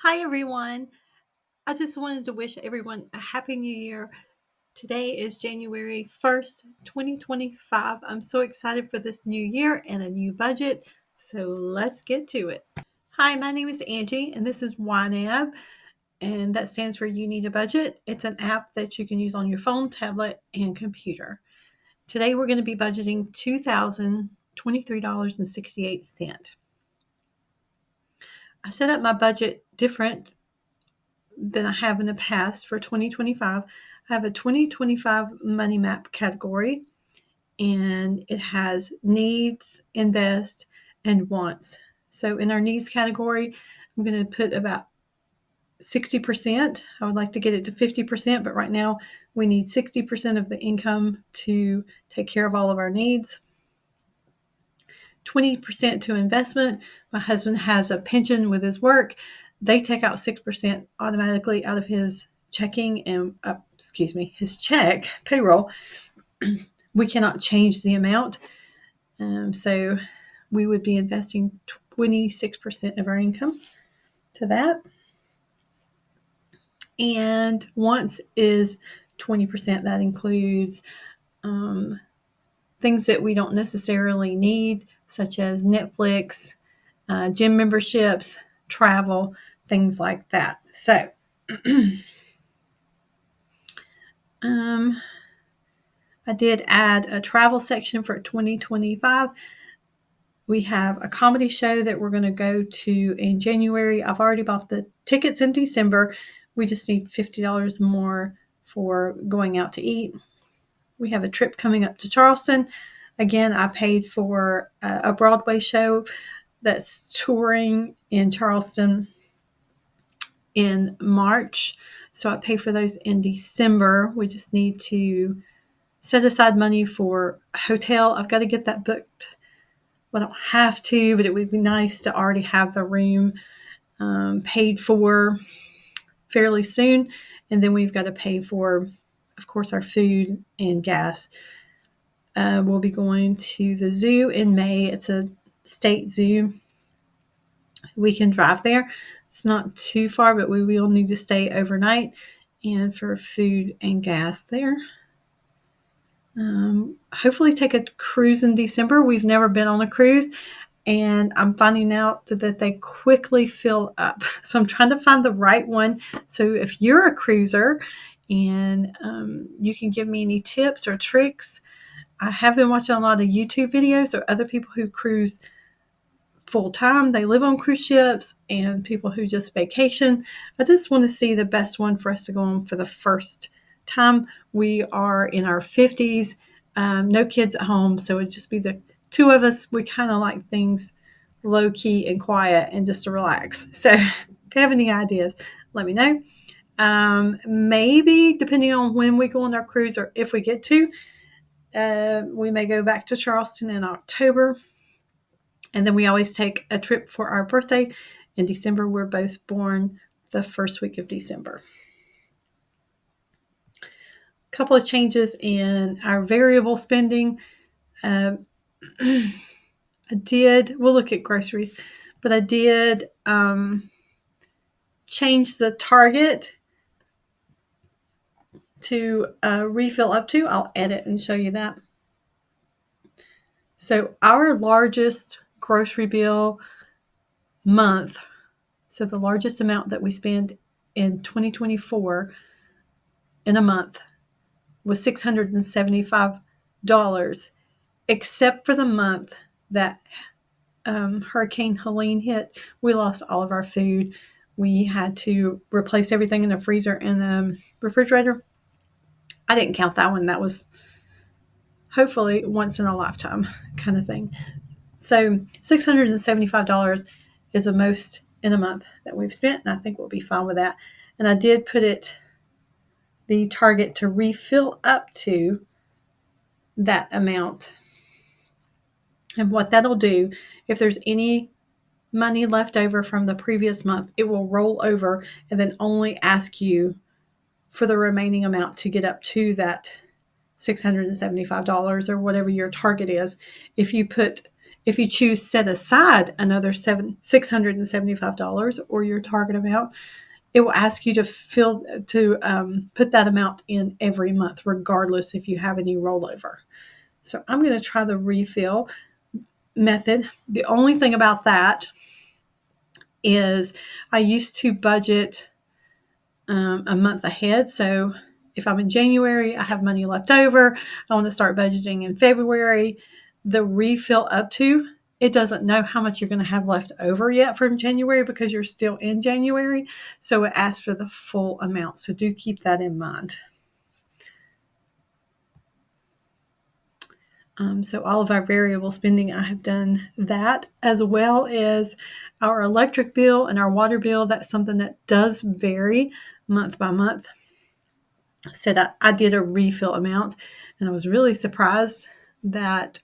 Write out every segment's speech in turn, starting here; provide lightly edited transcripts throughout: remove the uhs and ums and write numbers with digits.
Hi, everyone. I just wanted to wish everyone a Happy New Year. Today is January 1st, 2025. I'm so excited for this new year and a new budget. So let's get to it. Hi, my name is Angie, and this is YNAB, and that stands for You Need a Budget. It's an app that you can use on your phone, tablet, and computer. Today we're going to be budgeting $2,023.68. I set up my budget different than I have in the past for 2025. I have a 2025 money map category, and it has needs, invest, and wants. So in our needs category, I'm going to put about 60%. I would like to get it to 50%, but right now we need 60% of the income to take care of all of our needs. 20% to investment. My husband has a pension with his work. They take out 6% automatically out of his checking and his check payroll. We cannot change the amount, so we would be investing 26% of our income to that. And once is 20%. That includes things that we don't necessarily need, such as Netflix, gym memberships, travel, things like that. So, I did add a travel section for 2025. We have a comedy show that we're going to go to in January. I've already bought the tickets in December. We just need $50 more for going out to eat. We have a trip coming up to Charleston. Again, I paid for a Broadway show that's touring in Charleston in March. So I pay for those in December. We just need to set aside money for a hotel. I've got to get that booked. Well, I don't have to, but it would be nice to already have the room paid for fairly soon. And then we've got to pay for, of course, our food and gas. We'll be going to the zoo in May. It's a state zoo. We can drive there. It's not too far, but we will need to stay overnight and for food and gas there. Hopefully take a cruise in December. We've never been on a cruise, and I'm finding out that they quickly fill up. So I'm trying to find the right one. So if you're a cruiser and you can give me any tips or tricks, I have been watching a lot of YouTube videos or other people who cruise full time. They live on cruise ships, and people who just vacation. I just want to see the best one for us to go on for the first time. We are in our 50s, no kids at home, so it'd just be the two of us. We kind of like things low key and quiet and just to relax. So if you have any ideas, let me know. Maybe depending on when we go on our cruise or if we get to, we may go back to Charleston in October. And then we always take a trip for our birthday in December. We're both born the first week of December. A couple of changes in our variable spending. We'll look at groceries, but I did change the target to refill up to. I'll edit and show you that. So our largest grocery bill month, so the largest amount that we spend in 2024 in a month was $675, except for the month that Hurricane Helene hit. We lost all of our food. We had to replace everything in the freezer and the refrigerator. I didn't count that one. That was hopefully once in a lifetime kind of thing. So $675 is the most in a month that we've spent, and I think we'll be fine with that. And I did put the target to refill up to that amount. And what that'll do, if there's any money left over from the previous month, it will roll over and then only ask you for the remaining amount to get up to that $675 or whatever your target is. If you put If you choose set aside another $675 or your target amount, it will ask you to put that amount in every month, regardless if you have any rollover. So I'm going to try the refill method. The only thing about that is I used to budget a month ahead. So if I'm in January, I have money left over, I want to start budgeting in February. The refill up to, it doesn't know how much you're going to have left over yet from January because you're still in January. So it asks for the full amount. So do keep that in mind. So all of our variable spending, I have done that, as well as our electric bill and our water bill. That's something that does vary month by month. Said I did a refill amount, and I was really surprised that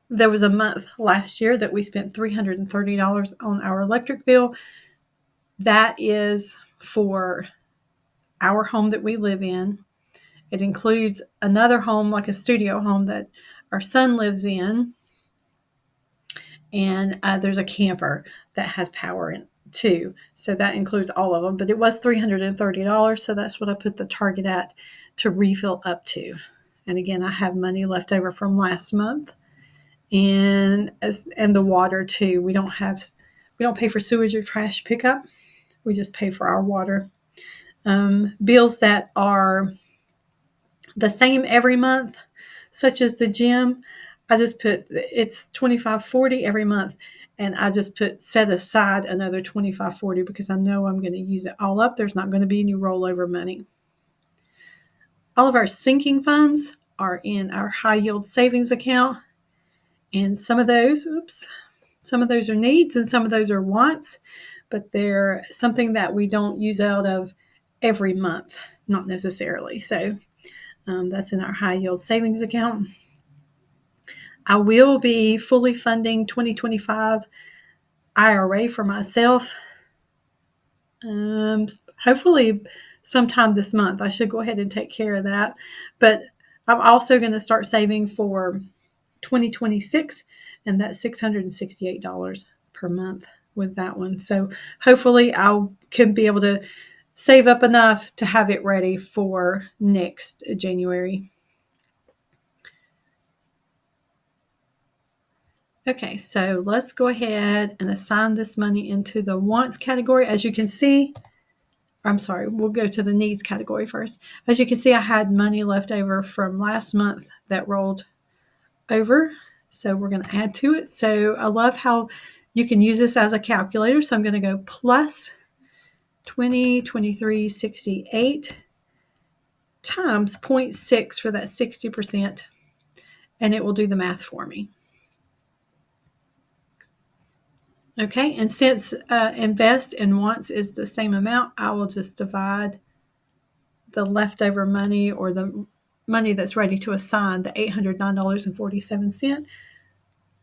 there was a month last year that we spent $330 on our electric bill. That is for our home that we live in. It includes another home, like a studio home that our son lives in, and there's a camper that has power in too. So that includes all of them, but it was $330. So that's what I put the target at to refill up to. And again, I have money left over from last month, and the water too. We don't pay for sewage or trash pickup. We just pay for our water. Bills that are the same every month, such as the gym, I just put, it's $25.40 every month, and I just put set aside another $25.40 because I know I'm going to use it all up. There's not going to be any rollover money. All of our sinking funds are in our high yield savings account, and some of those are needs and some of those are wants, but they're something that we don't use out of every month, not necessarily. So that's in our high yield savings account. I will be fully funding 2025 IRA for myself. Hopefully sometime this month. I should go ahead and take care of that. But I'm also going to start saving for 2026, and that's $668 per month with that one. So hopefully I can be able to save up enough to have it ready for next January. Okay, so let's go ahead and assign this money into the wants category. As you can see, we'll go to the needs category first. As you can see, I had money left over from last month that rolled over. So we're going to add to it. So I love how you can use this as a calculator. So I'm going to go plus 23.68 times 0.6 for that 60%, and it will do the math for me. Okay, and since invest and wants is the same amount, I will just divide the leftover money, or the money that's ready to assign, the $809.47.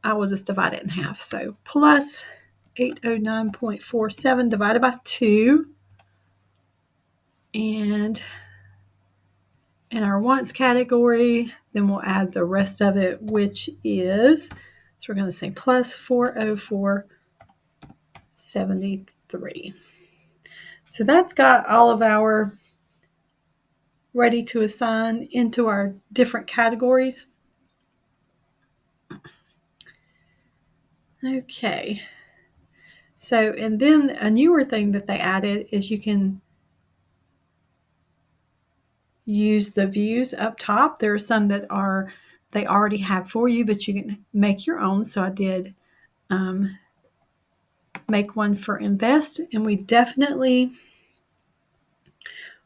I will just divide it in half. So plus 809.47 divided by 2. And in our wants category, then we'll add the rest of it, which is, so we're going to say plus 404.73. So that's got all of our ready to assign into our different categories. Okay. So, and then a newer thing that they added is you can use the views up top. There are some that they already have for you, but you can make your own. So I did make one for invest, and we definitely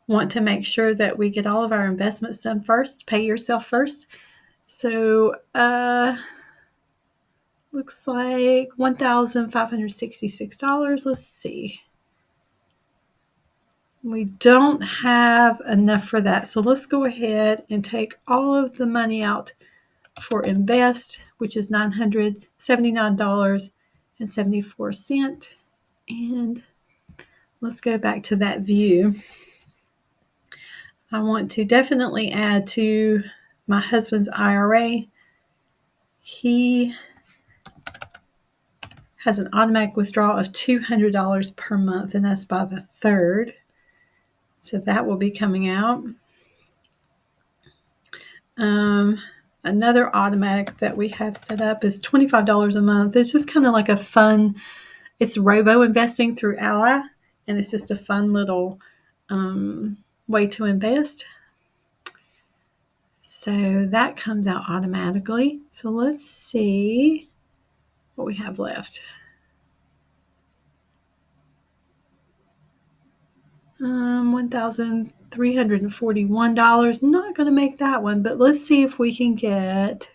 want to make sure that we get all of our investments done first. Pay yourself first. So looks like $1,566. Let's see. We don't have enough for that. So let's go ahead and take all of the money out for invest, which is $979.74. And let's go back to that view. I want to definitely add to my husband's IRA. he has an automatic withdrawal of $200 per month, and that's by the 3rd. So that will be coming out. Another automatic that we have set up is $25 a month. It's just kind of like a fun, it's robo investing through Ally, and it's just a fun little way to invest. So that comes out automatically. So let's see what we have left. $1,341. Not going to make that one, but let's see if we can get.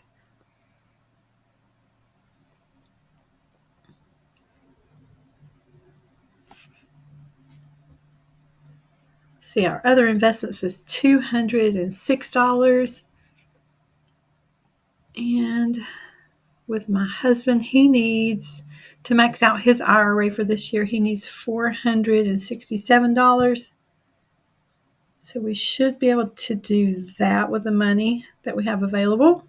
See, our other investments was $206. And with my husband, he needs to max out his IRA for this year. He needs $467. So we should be able to do that with the money that we have available.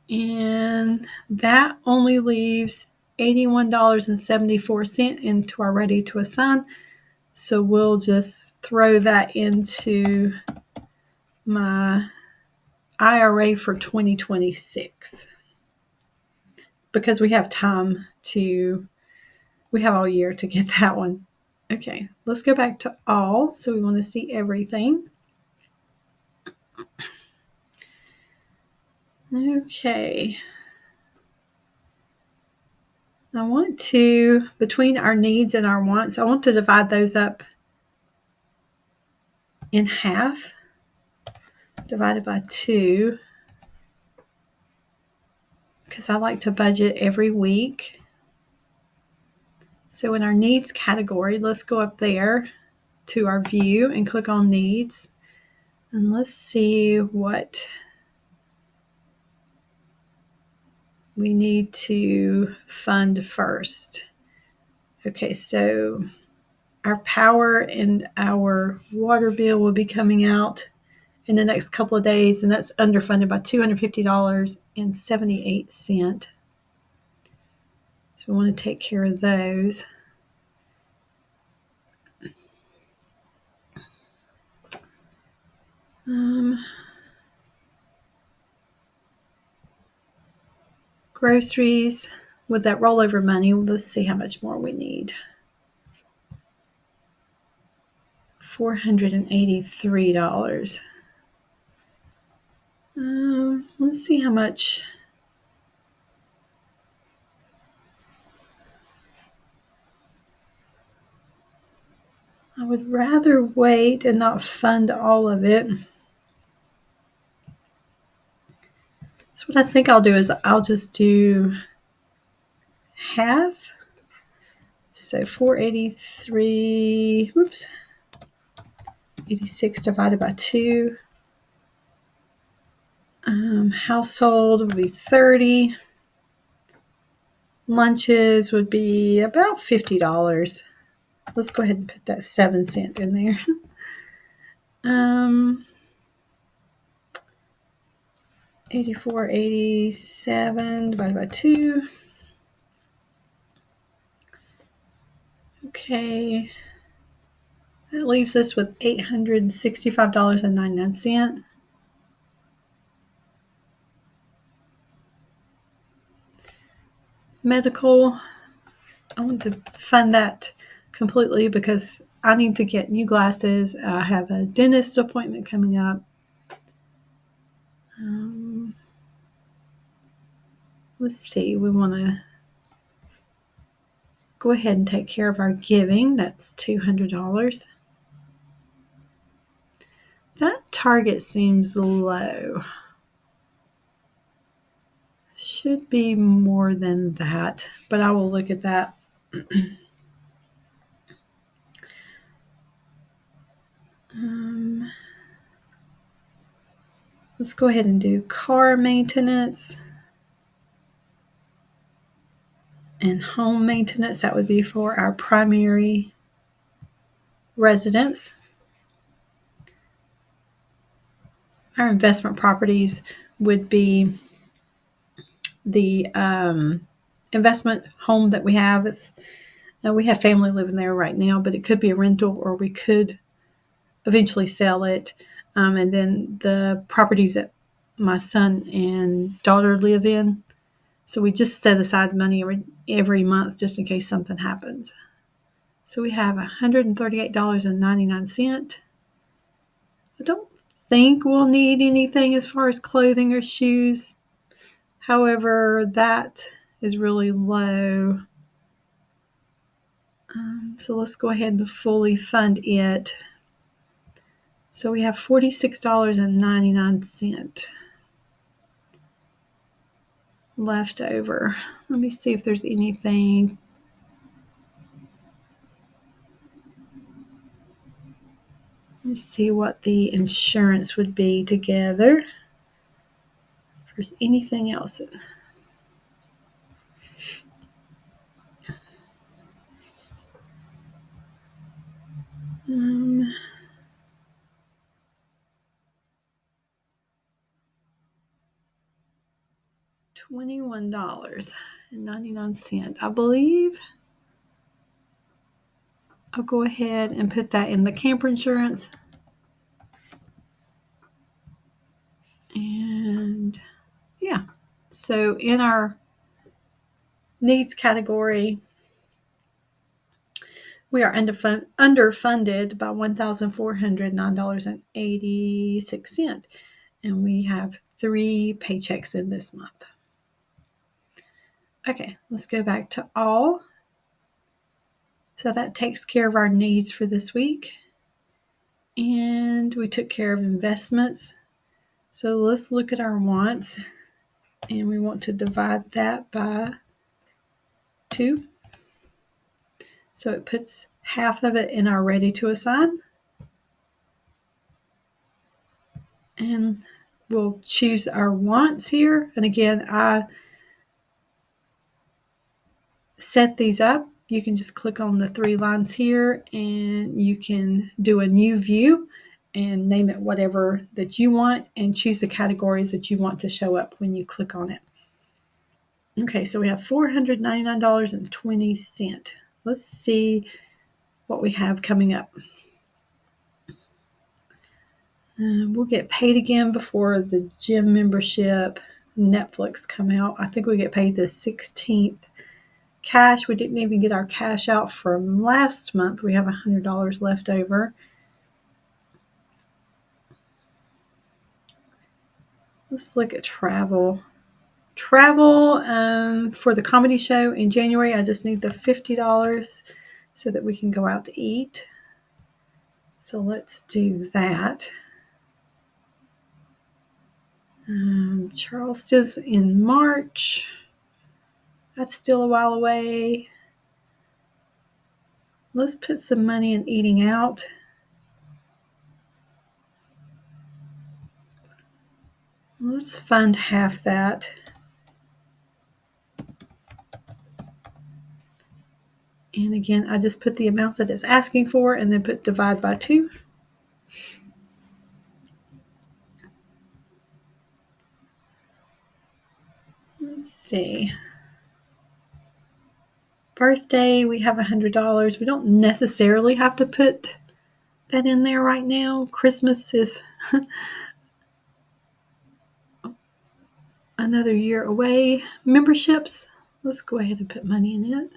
And that only leaves $81.74 into our ready to assign. So we'll just throw that into my IRA for 2026 because we have time we have all year to get that one. Okay, let's go back to all. So we want to see everything. Okay. I want to, between our needs and our wants, I want to divide those up in half, divided by 2, because I like to budget every week. So in our needs category, let's go up there to our view and click on needs. And let's see what we need to fund first. Okay, so our power and our water bill will be coming out in the next couple of days, and that's underfunded by $250.78. So we want to take care of those. Groceries, with that rollover money, let's see how much more we need. $483. Let's see how much. I would rather wait and not fund all of it. So what I think I'll do is I'll just do half. So 483, 86 divided by 2. Household would be 30. Lunches would be about $50. Let's go ahead and put that 7 cent in there. 84.87 divided by 2. Okay. That leaves us with $865.99. Medical, I want to fund that completely because I need to get new glasses. I have a dentist appointment coming up. Let's see, we want to go ahead and take care of our giving. That's $200. That target seems low. Should be more than that, but I will look at that. Let's go ahead and do car maintenance and home maintenance. That would be for our primary residence. Our investment properties would be the investment home that we have. We have family living there right now, but it could be a rental, or we could eventually sell it. And then the properties that my son and daughter live in. So we just set aside money every month just in case something happens. So we have $138.99. I don't think we'll need anything as far as clothing or shoes. However, that is really low. So let's go ahead and fully fund it. So we have $46.99 left over. Let me see if there's anything. Let's see what the insurance would be together. If there's anything else. $21.99, I believe. I'll go ahead and put that in the camper insurance. And yeah, so in our needs category, we are underfunded by $1,409.86. And we have 3 paychecks in this month. Okay, let's go back to all. So that takes care of our needs for this week. And we took care of investments. So let's look at our wants. And we want to divide that by 2. So it puts half of it in our ready to assign. And we'll choose our wants here. And again, I set these up. You can just click on the 3 lines here and you can do a new view and name it whatever that you want and choose the categories that you want to show up when you click on it. Okay, so we have $499.20. Let's see what we have coming up. We'll get paid again before the gym membership, Netflix come out. I think we get paid the 16th. Cash, we didn't even get our cash out from last month. We have $100 left over. Let's look at travel. Travel for the comedy show in January, I just need the $50 so that we can go out to eat. So let's do that. Charleston's in March. That's still a while away. Let's put some money in eating out. Let's fund half that. And again, I just put the amount that it's asking for and then put divide by 2. Let's see. Birthday, we have $100. We don't necessarily have to put that in there right now. Christmas is another year away. Memberships, let's go ahead and put money in it.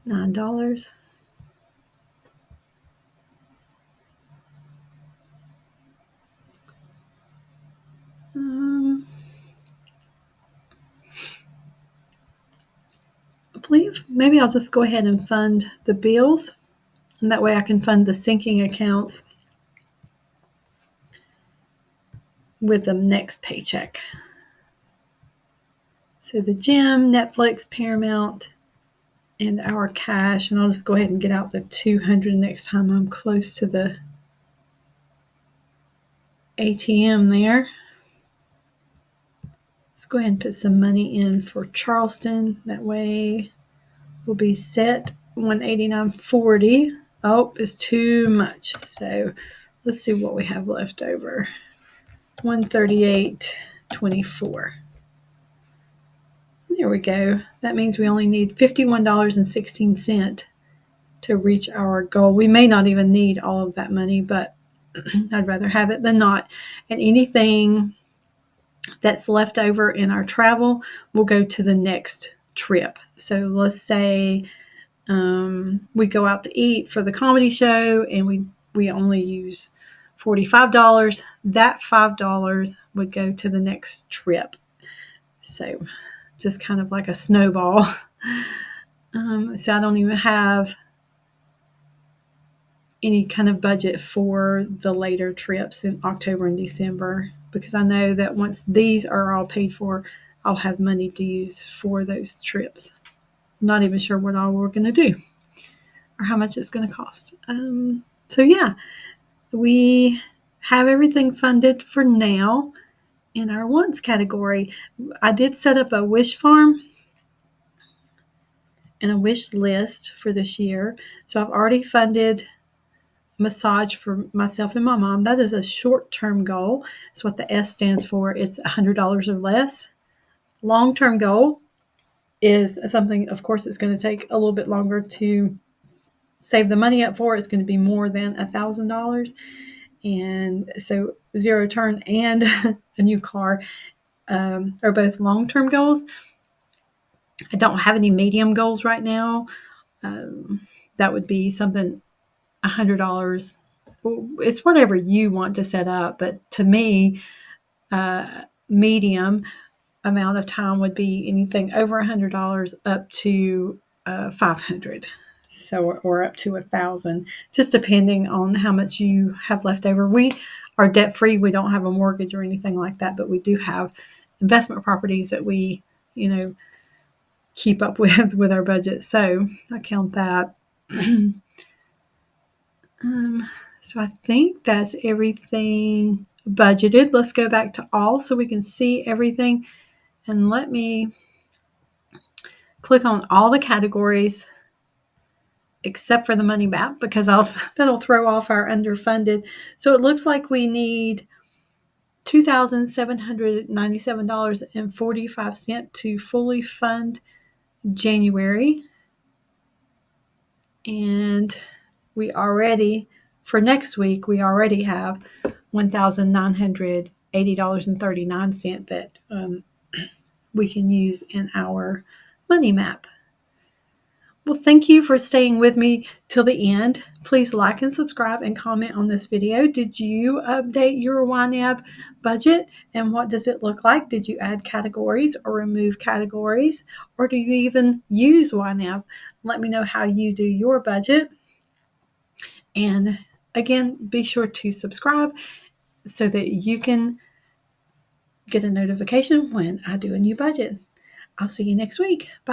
$9. I believe maybe I'll just go ahead and fund the bills, and that way I can fund the sinking accounts with the next paycheck. So the gym, Netflix, Paramount, and our cash, and I'll just go ahead and get out the $200 next time I'm close to the ATM there. Let's go ahead and put some money in for Charleston. That way we'll be set. $189.40. Oh, it's too much. So let's see what we have left over. $138. 24. There we go. That means we only need $51.16 to reach our goal. We may not even need all of that money, but I'd rather have it than not. And anything that's left over in our travel will go to the next trip. So let's say we go out to eat for the comedy show and we only use $45. That $5 would go to the next trip. So just kind of like a snowball. So I don't even have any kind of budget for the later trips in October and December, because I know that once these are all paid for, I'll have money to use for those trips. I'm not even sure what all we're going to do or how much it's going to cost. So yeah, we have everything funded for now in our wants category. I did set up a wish farm and a wish list for this year. So I've already funded massage for myself and my mom. That is a short-term goal. It's what the S stands for. It's $100 or less. Long-term goal is something, of course, it's going to take a little bit longer to save the money up for. It's going to be more than $1,000. And so zero turn and a new car are both long-term goals. I don't have any medium goals right now. That would be something $100. It's whatever you want to set up, but to me, medium amount of time would be anything over $100 up to $500, so or up to $1,000, just depending on how much you have left over. We are debt free. We don't have a mortgage or anything like that, but we do have investment properties that we, keep up with our budget. So I count that. So I think that's everything budgeted. Let's go back to all so we can see everything. And let me click on all the categories except for the money map, because that'll throw off our underfunded. So it looks like we need $2,797.45 to fully fund January. And for next week, we already have $1,980.39 that we can use in our money map. Well, thank you for staying with me till the end. Please like and subscribe and comment on this video. Did you update your YNAB budget, and what does it look like? Did you add categories or remove categories, or do you even use YNAB? Let me know how you do your budget. And again, be sure to subscribe so that you can get a notification when I do a new budget. I'll see you next week. Bye.